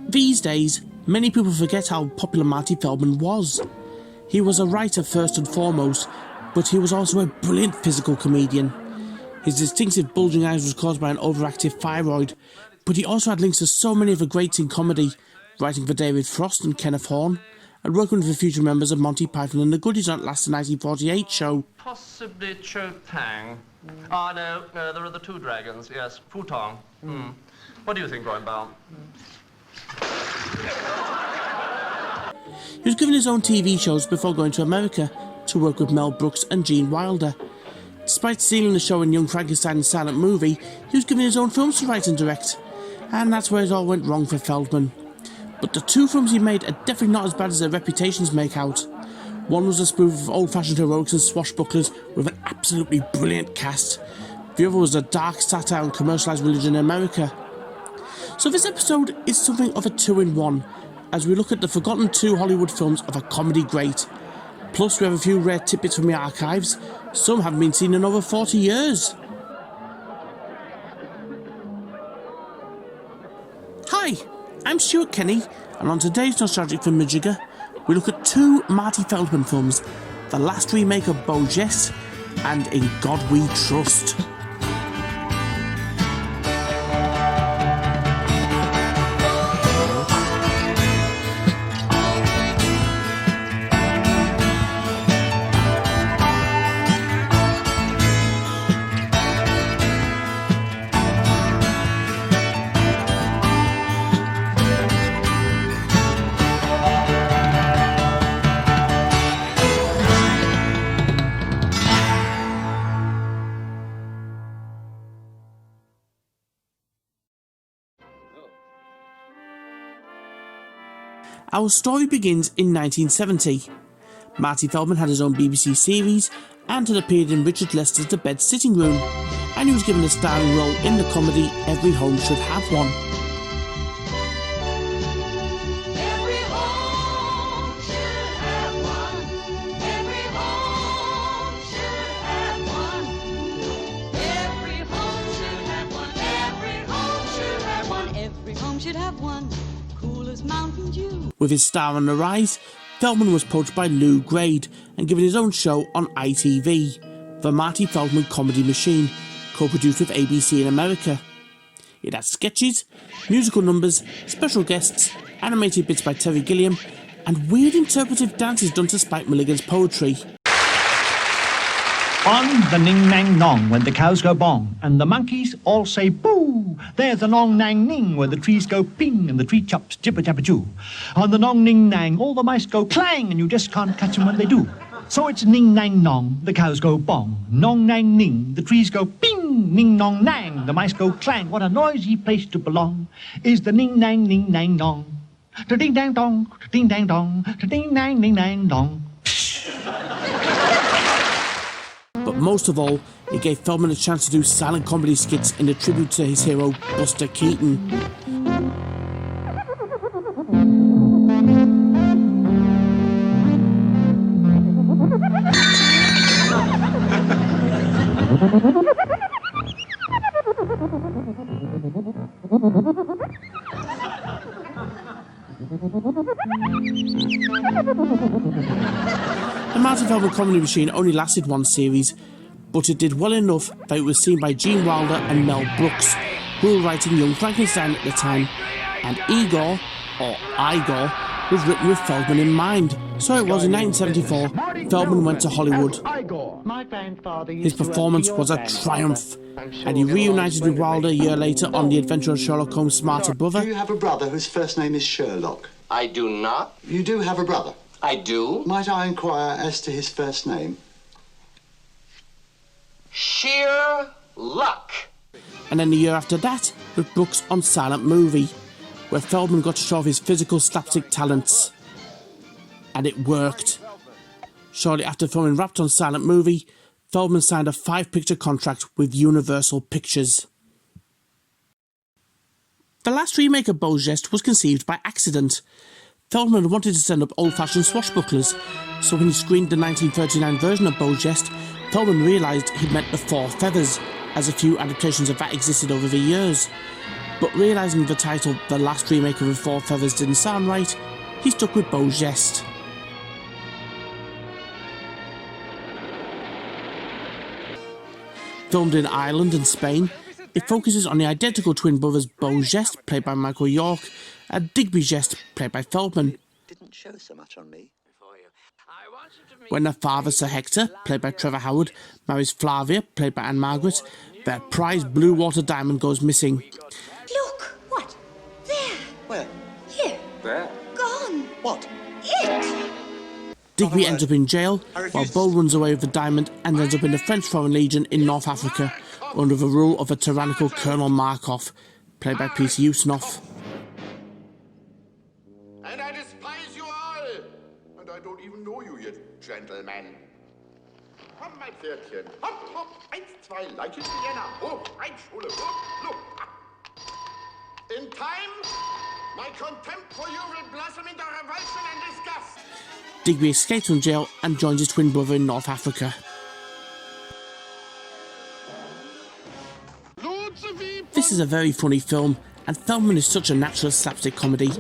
These days, many people forget how popular Marty Feldman was. He was a writer first and foremost, but he was also a brilliant physical comedian. His distinctive bulging eyes was caused by an overactive thyroid, but he also had links to so many of the greats in comedy, writing for David Frost and Kenneth Horne, and working with the future members of Monty Python and the Goodies on Last 1948 show. Possibly Cho Pang. Ah, no, there are the two dragons, yes. Futong. What do you think, Roy Bell? He was given his own TV shows before going to America to work with Mel Brooks and Gene Wilder. Despite stealing the show in Young Frankenstein's silent movie, he was given his own films to write and direct. And that's where it all went wrong for Feldman. But the two films he made are definitely not as bad as their reputations make out. One was a spoof of old-fashioned heroics and swashbucklers with an absolutely brilliant cast. The other was a dark satire on commercialised religion in America. So this episode is something of a two-in-one, as we look at the forgotten two Hollywood films of a comedy great. Plus we have a few rare tidbits from the archives. Some haven't been seen in over 40 years. Hi, I'm Stuart Kenny, and on today's Nostalgic Thingummyjigger, we look at two Marty Feldman films, the last remake of Beau Geste and In God We Trust. Our story begins in 1970. Marty Feldman had his own BBC series and had appeared in Richard Lester's The Bed Sitting Room, and he was given a starring role in the comedy Every Home Should Have One. Every home should have one. Every home should have one. Every home should have one. Every home should have one. Every home should have one. Cool as Mountain Dew. With his star on the rise, Feldman was poached by Lou Grade and given his own show on ITV, the Marty Feldman Comedy Machine, co-produced with ABC in America. It had sketches, musical numbers, special guests, animated bits by Terry Gilliam, and weird interpretive dances done to Spike Milligan's poetry. On the ning-nang-nong when the cows go bong, and the monkeys all say boo. There's a nong-nang-ning where the trees go ping and the tree chops jibber-jabber-joo. On the nong-ning-nang all the mice go clang and you just can't catch them when they do. So it's ning-nang-nong, the cows go bong. Nong-nang-ning, the trees go ping. Ning-nong-nang, the mice go clang. What a noisy place to belong is the ning-nang-ning-nang-nong. Ta-ding-dang-dong, ta-ding-dang-dong, ta-ding-nang-ning-nang-dong. But most of all, it gave Feldman a chance to do silent comedy skits in a tribute to his hero Buster Keaton. The Marty Feldman Comedy Machine only lasted one series, but it did well enough that it was seen by Gene Wilder and Mel Brooks, who were writing Young Frankenstein at the time, and Igor, or was written with Feldman in mind. So it was in 1974, Feldman went to Hollywood. His performance was a triumph, and he reunited with Wilder a year later on The Adventure of Sherlock Holmes' smarter brother. Do you have a brother whose first name is Sherlock? I do not. You do have a brother? I do. Might I inquire as to his first name? Sheer luck. And then the year after that, with Brooks on Silent Movie, where Feldman got to show off his physical slapstick talents. And it worked. Shortly after filming wrapped on Silent Movie, Feldman signed a 5-picture contract with Universal Pictures. The last remake of Beau Geste was conceived by accident. Feldman wanted to send up old-fashioned swashbucklers, so when he screened the 1939 version of Beau Geste, Feldman realised he'd meant the Four Feathers, as a few adaptations of that existed over the years. but realising the title The Last Remake of Four Feathers didn't sound right, he stuck with Beau Geste. Filmed in Ireland and Spain, it focuses on the identical twin brothers Beau Geste, played by Michael York, and Digby Geste, played by Feldman. Didn't show so much on me. When their father, Sir Hector, played by Trevor Howard, marries Flavia, played by Anne Margaret, their prized blue water diamond goes missing. Look! What? There! Where? Here! Where? Gone! What? It! Digby ends up in jail, while Beau runs away with the diamond and ends up in the French Foreign Legion in North Africa, under the rule of a tyrannical Colonel Markov, played by Peter Ustinov. And I despise you all. And I don't even know you yet, gentlemen. Komm, mein Pferdchen. Hopp, hopp, 1, 2, Leichen, Vienna. Hoch, Reitschule, hoch, look. In time, my contempt for you will blossom into revulsion and disgust. Digby escapes from jail and joins his twin brother in North Africa. This is a very funny film, and Feldman is such a natural slapstick comedy,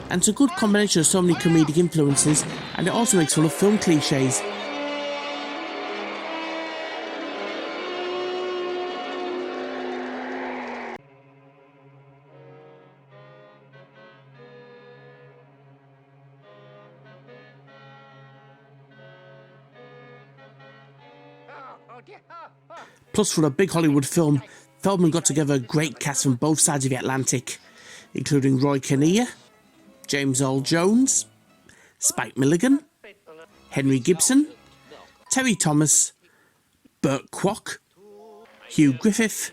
and it's a good combination of so many comedic influences, and it also makes fun of film cliches. Plus, for a big Hollywood film, Feldman got together a great cast from both sides of the Atlantic, including Roy Kinnear, James Earl Jones, Spike Milligan, Henry Gibson, Terry Thomas, Burt Kwok, Hugh Griffith,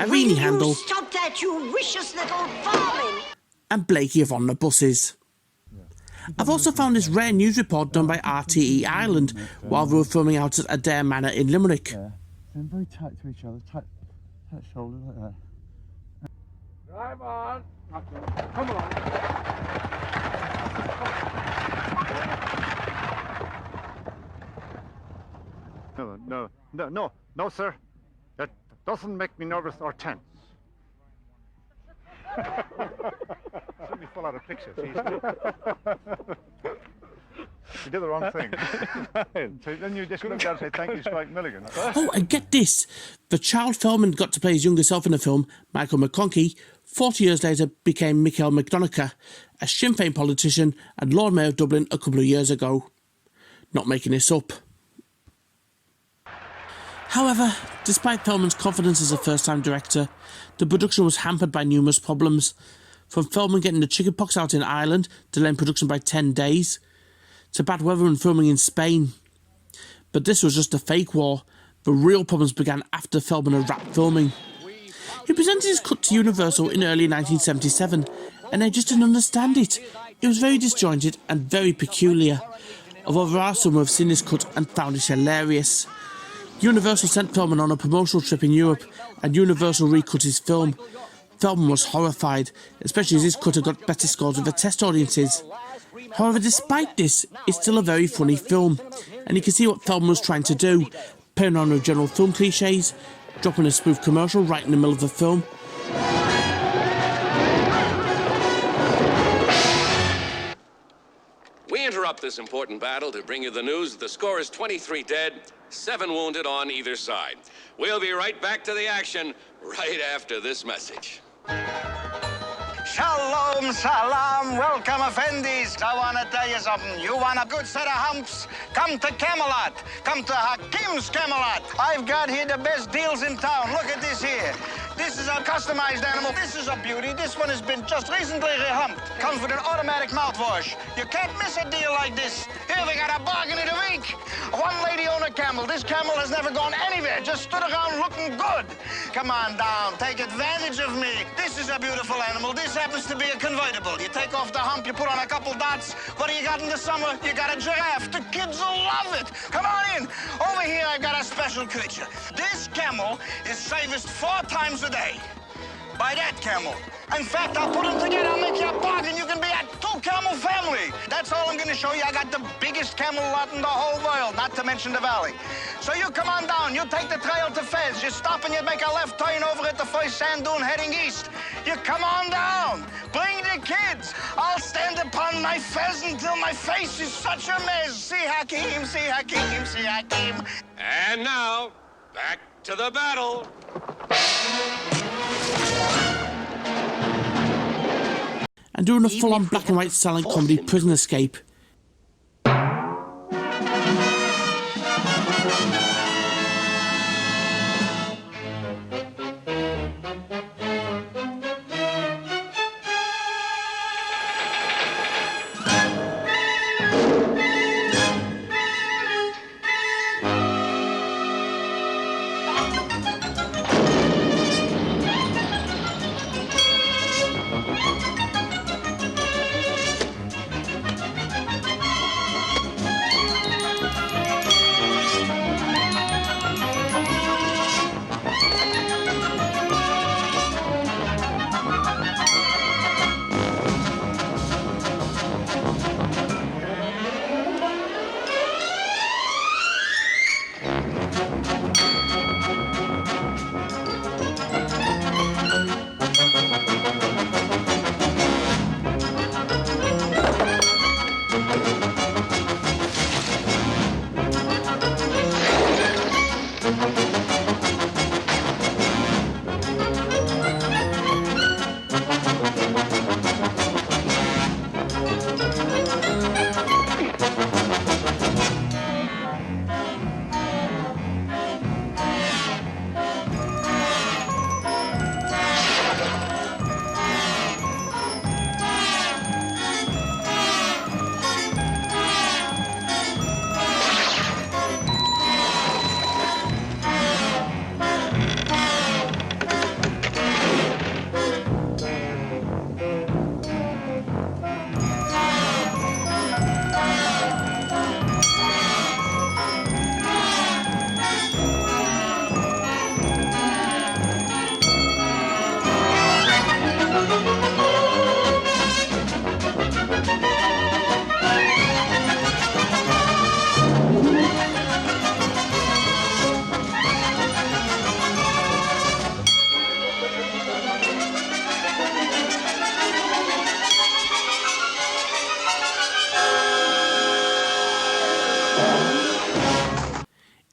Irene Handel, Stop that, you vicious little varmint! and Blakey of On the Buses. I've also found this rare news report done by RTE Ireland while they were filming out at Adair Manor in Limerick. And very tight to each other, tight shoulders like that. Drive on. Come on. No, sir. That doesn't make me nervous or tense. Let me fall out of picture, please. You did the wrong thing. So then you just look down and say, thank you, Spike Milligan. Oh, and get this! The child Feldman got to play his younger self in the film, Michael McConkie, 40 years later became Michael McDonagh, a Sinn Féin politician and Lord Mayor of Dublin a couple of years ago. Not making this up. However, despite Feldman's confidence as a first-time director, the production was hampered by numerous problems, from Feldman getting the chickenpox out in Ireland, delaying production by 10 days, to bad weather and filming in Spain. But this was just a fake war. The real problems began after Feldman had wrapped filming. He presented his cut to Universal in early 1977, and they just didn't understand it. It was very disjointed and very peculiar, although there are some who have seen his cut and found it hilarious. Universal sent Feldman on a promotional trip in Europe, and Universal recut his film. Feldman was horrified, especially as his cut had got better scores with the test audiences. However, despite this, it's still a very funny film, and you can see what Feldman was trying to do, playing on with general film cliches, dropping a spoof commercial right in the middle of the film. We interrupt this important battle to bring you the news that the score is 23 dead, 7 wounded on either side. We'll be right back to the action right after this message. Shalom, salam, welcome, Effendis. I want to tell you something. You want a good set of humps? Come to Camelot. Come to Hakim's Camelot. I've got here the best deals in town. Look at this here. This is a customized animal. This is a beauty. This one has been just recently rehumped. Comes with an automatic mouthwash. You can't miss a deal like this. Here, we got a bargain of the week. One lady owned a camel. This camel has never gone anywhere. Just stood around looking good. Come on down. Take advantage of me. This is a beautiful animal. This happens to be a convertible. You take off the hump, you put on a couple dots. What do you got in the summer? You got a giraffe. The kids will love it. Come on in. Over here, I got a special creature. This camel is serviced 4 times a day. By that camel. In fact, I'll put them together. I'll make you a bargain. You can be a 2-camel family. That's all I'm going to show you. I got the biggest camel lot in the whole world, not to mention the valley. So you come on down. You take the trail to Fez. You stop and you make a left turn over at the first sand dune heading east. You come on down. Bring the kids. I'll stand upon my pheasant till my face is such a mess. See Hakim, see Hakim, see Hakim. And now, back to the battle. And doing a full-on black and white silent comedy Prison Escape.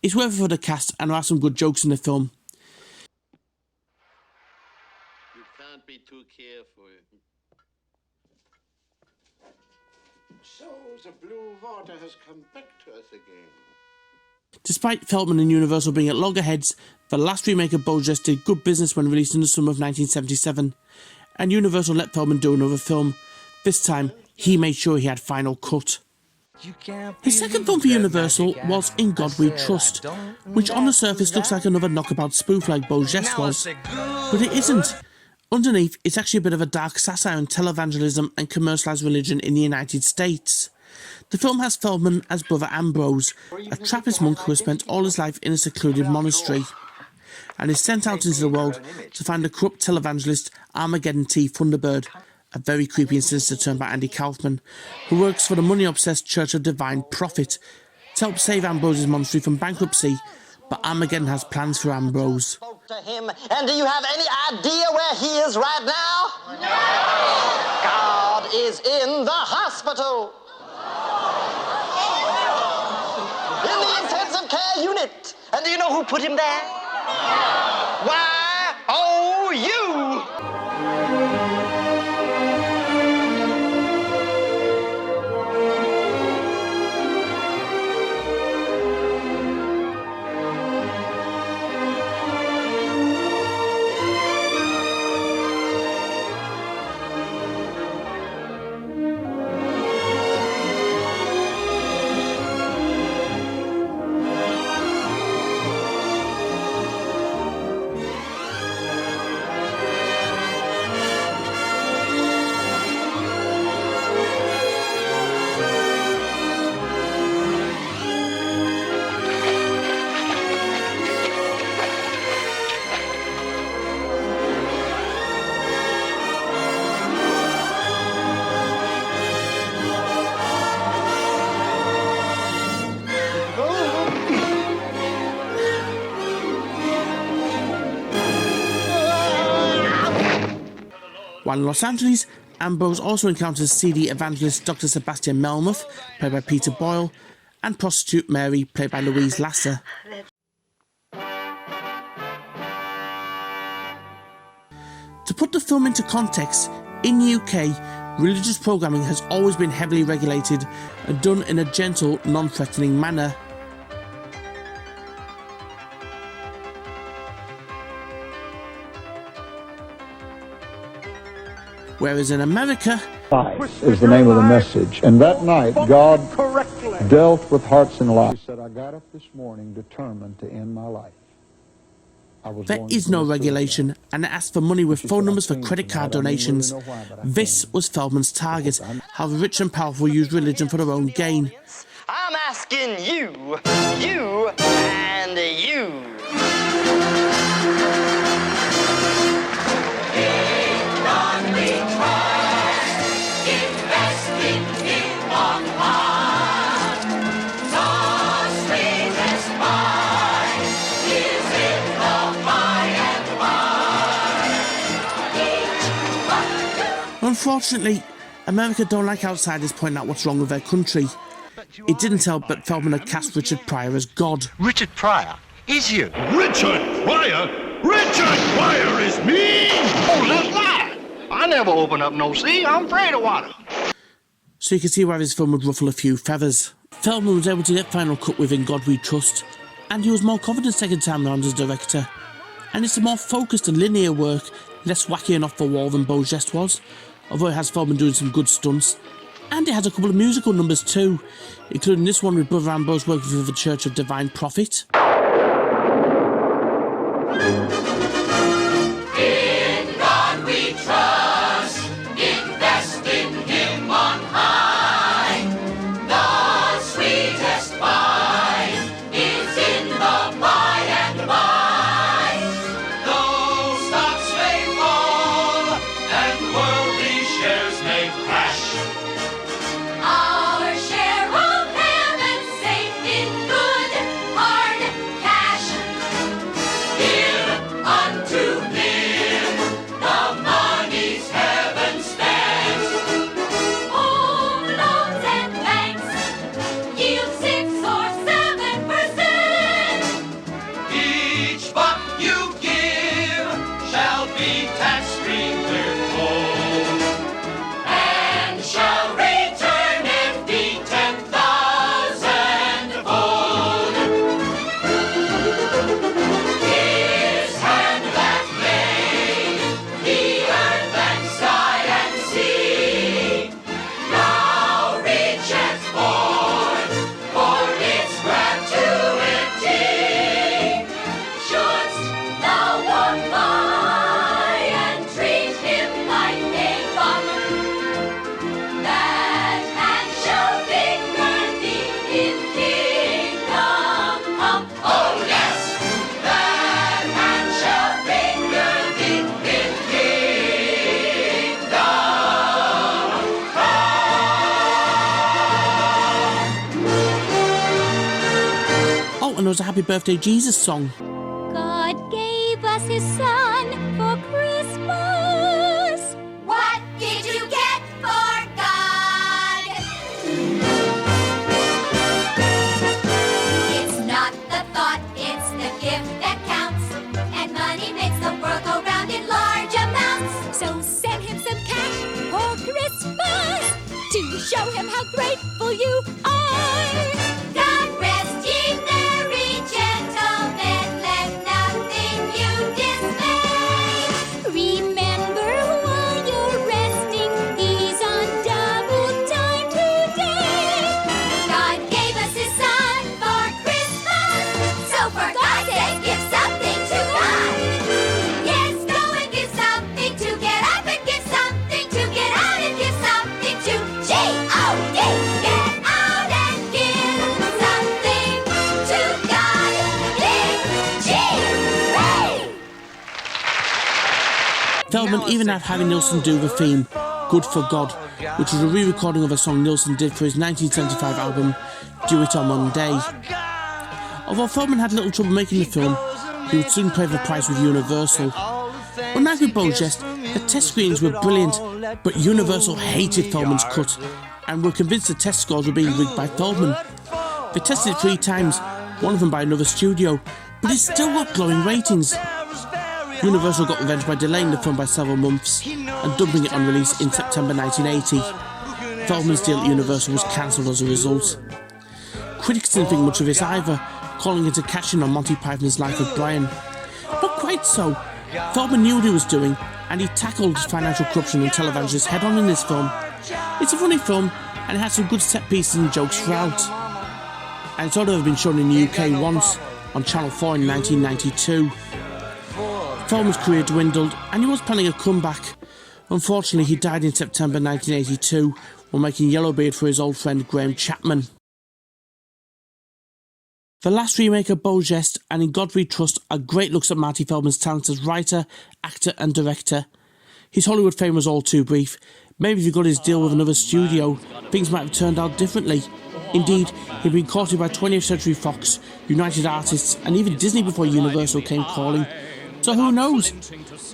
It's worth it for the cast, and there are some good jokes in the film. You can't be too careful. So the blue water has come back to us again. Despite Feldman and Universal being at loggerheads, the last remake of Beau Geste did good business when released in the summer of 1977, and Universal let Feldman do another film. This time, he made sure he had final cut. His second film for Universal was In God We Trust, which on the surface looks like another knockabout spoof like Beau Geste was, but it isn't. Underneath, it's actually a bit of a dark satire on televangelism and commercialised religion in the United States. The film has Feldman as Brother Ambrose, a Trappist monk who has spent all his life in a secluded monastery, and is sent out into the world to find the corrupt televangelist Armageddon T. Thunderbird, a very creepy and sinister turn by Andy Kaufman, who works for the money-obsessed Church of Divine Prophet to help save Ambrose's monastery from bankruptcy, but Armageddon has plans for Ambrose. Spoke to him, and do you have any idea where he is right now? No! God is in the hospital. In the intensive care unit. And do you know who put him there? Why, oh, you! While in Los Angeles, Ambrose also encounters seedy evangelist Dr. Sebastian Melmoth, played by Peter Boyle, and prostitute Mary, played by Louise Lasser. To put the film into context, in the UK, religious programming has always been heavily regulated and done in a gentle, non-threatening manner. Whereas in America, is the name of the message. And that night, God dealt with hearts and lives. He said, I got up this morning determined to end my life. there is no regulation, and it asked for money with phone numbers for credit card donations. This was Feldman's target, how the rich and powerful use religion for their own gain. I'm asking you, and you. Unfortunately, America don't like outsiders pointing out what's wrong with their country. It didn't help that Feldman had cast Richard Pryor as God. Richard Pryor is you. Richard Pryor? Richard Pryor is me! Oh, that's lie. I never open up no sea. I'm afraid of water. So you can see why this film would ruffle a few feathers. Feldman was able to get final cut with In God We Trust, and he was more confident second time round as director. And it's a more focused and linear work, less wacky and off the wall than Beau Geste was, although it has Feldman doing some good stunts. And it has a couple of musical numbers too, including this one with Brother Ambrose working for the Church of Divine Prophet. In God we trust, invest in Him on high. The sweetest wine is in the by and by. Though stocks may fall and worldly shares may crash, our share of heaven's safe in good hard cash. Give unto Him the monies heaven spends. Home loans and banks yield 6 or 7%. Each buck you give shall be tax-free with gold, and shall return empty 10,000-fold. His hand that made the earth and sky and sea now reacheth forth for its gratuity. Shouldst thou walk by and treat him like a bum, that hand shall finger thee in kingdom come. Oh yes, that hand shall finger thee in kingdom come. Oh, and there was a Happy Birthday Jesus song. God gave us His Son for Christmas. What did you get for God? It's not the thought, it's the gift that counts. And money makes the world go round in large amounts. So send Him some cash for Christmas to show Him how grateful you are. God rest ye merry gentlemen, let nothing you dismay. Remember while you're resting, He's on double time today. God gave us His Son for Christmas, so for God's sake, give something to God. Yes, go and give something to get up, and give something to get out, and give something to G-O-D. Get out and give something to God. G-G-Ray. Feldman even had Harry Nilsson do the theme, Good for God, which was a re-recording of a song Nilsson did for his 1975 album, Do It On One Day. Although Feldman had little trouble making the film, he would soon pay the price with Universal. Unlike with Beau Geste, The test screenings were brilliant, but Universal hated Feldman's cut and were convinced the test scores were being rigged by Feldman. They tested it 3 times, one of them by another studio, but it still got glowing ratings. Universal got revenge by delaying the film by several months and dumping it on release in September 1980. Feldman's deal at Universal was cancelled as a result. Critics didn't think much of this either, calling it a cash-in on Monty Python's Life of Brian. Not quite so. Feldman knew what he was doing, and he tackled financial corruption and televangelists head-on in this film. It's a funny film, and it had some good set pieces and jokes throughout. And it's only ever been shown in the UK once, on Channel 4 in 1992. Feldman's career dwindled, and he was planning a comeback. Unfortunately, he died in September 1982 while making Yellowbeard for his old friend Graham Chapman. The last remake of Beau Geste and In God We Trust are great looks at Marty Feldman's talent as writer, actor and director. His Hollywood fame was all too brief. Maybe if he got his deal with another studio, things might have turned out differently. Indeed, he'd been courted by 20th Century Fox, United Artists and even Disney before Universal came calling. So who knows?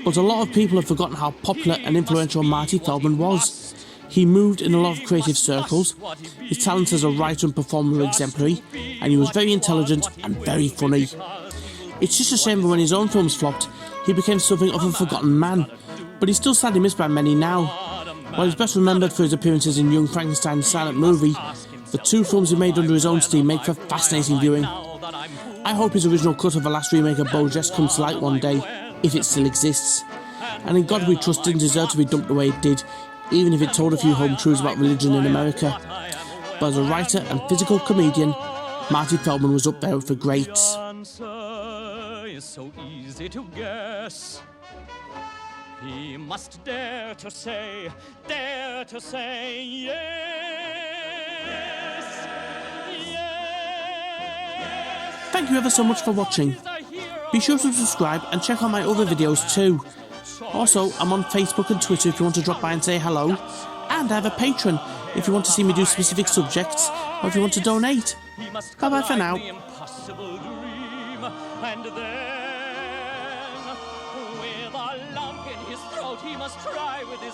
But a lot of people have forgotten how popular and influential Marty Feldman was. He moved in a lot of creative circles. His talents as a writer and performer were exemplary, and he was very intelligent and very funny. It's just a shame that when his own films flopped, he became something of a forgotten man, but he's still sadly missed by many now. While he's best remembered for his appearances in Young Frankenstein's silent movie, the 2 films he made under his own steam make for fascinating viewing. I hope his original cut of the last remake of Beau Geste comes to light one day, if it still exists. And In God We Trust didn't deserve to be dumped the way it did, even if it told a few home truths about religion in America. But as a writer and physical comedian, Marty Feldman was up there with the greats. Is so easy to guess. He must dare to say yes. Thank you ever so much for watching. Be sure to subscribe and check out my other videos too. Also, I'm on Facebook and Twitter if you want to drop by and say hello. And I have a Patreon if you want to see me do specific subjects or if you want to donate. Bye bye for now. And then, with a lump in his throat, he must try with his